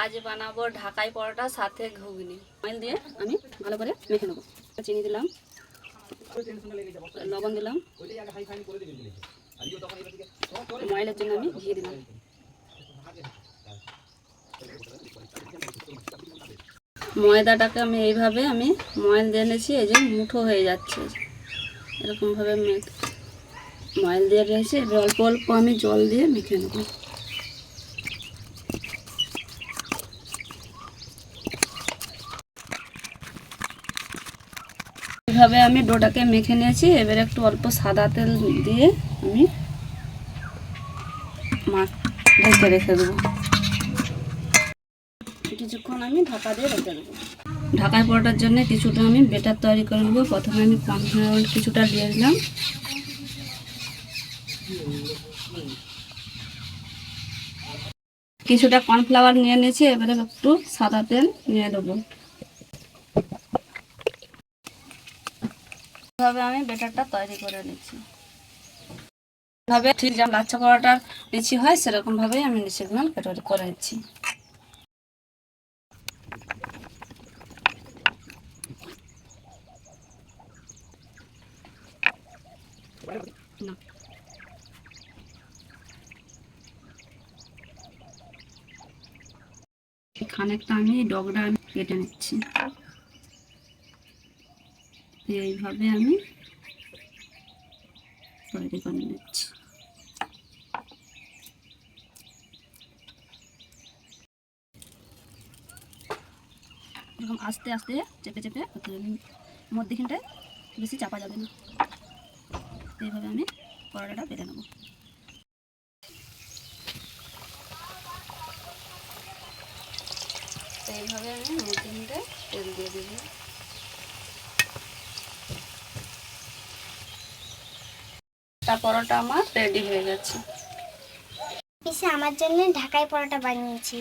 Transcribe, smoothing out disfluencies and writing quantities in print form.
আজ বানাবো ঢাকাই পরোটা সাথে ঘুগনি। ময়দা দিয়ে আমি ভালো করে মেখে নেবো। চিনি দিলাম, লবণ দিলাম, ময়দার জন্য আমি ঘি দিলাম। ময়দাটাকে আমি এইভাবে ময়দা দিয়ে নিয়েছি, এই যে মুঠো হয়ে যাচ্ছে এরকমভাবে ময়দা দিয়ে রয়েছে। অল্প অল্প আমি জল দিয়ে মেখে নেব। এইভাবে আমি ডোটাকে মেখে নিয়েছি। এবার একটু অল্প সাদা তেল দিয়ে আমি ঢেকে রেখে দেবো। কিছুক্ষণ আমি ঢাকা দিয়ে রেখে দেবো। ঢাকায় পরোটার জন্য কিছুটা আমি বেটার তৈরি করে নেবো। প্রথমে আমি কর্নফ্লাওয়ার কিছুটা দিয়ে দিলাম, কিছুটা কর্নফ্লাওয়ার নিয়ে নিয়েছি। এবারে একটু সাদা তেল নিয়ে দেবো। এভাবে আমি বেটারটা তৈরি করে নিচ্ছি। এভাবে ঠিক যেমন লাচ্ছা পরোটার লিচি হয় সেরকম ভাবেই আমি লিচিগুলো তৈরি করে নিচ্ছি। খানিকটা আমি ডগটা কেটে নিচ্ছি। এইভাবে আমি তৈরি করে নিচ্ছি। এরকম আস্তে আস্তে চেপে চেপে মধ্যখানটায় বেশি চাপা যাবে না। এইভাবে আমি পরোটাটা বেটে নেব। এইভাবে আমি মধ্যখানটায় তেল দিয়ে দেব। পরোটা আমার রেডি হয়ে গেছে। পিসি আমার জন্য ঢাকাই পরোটা বানিয়েছি।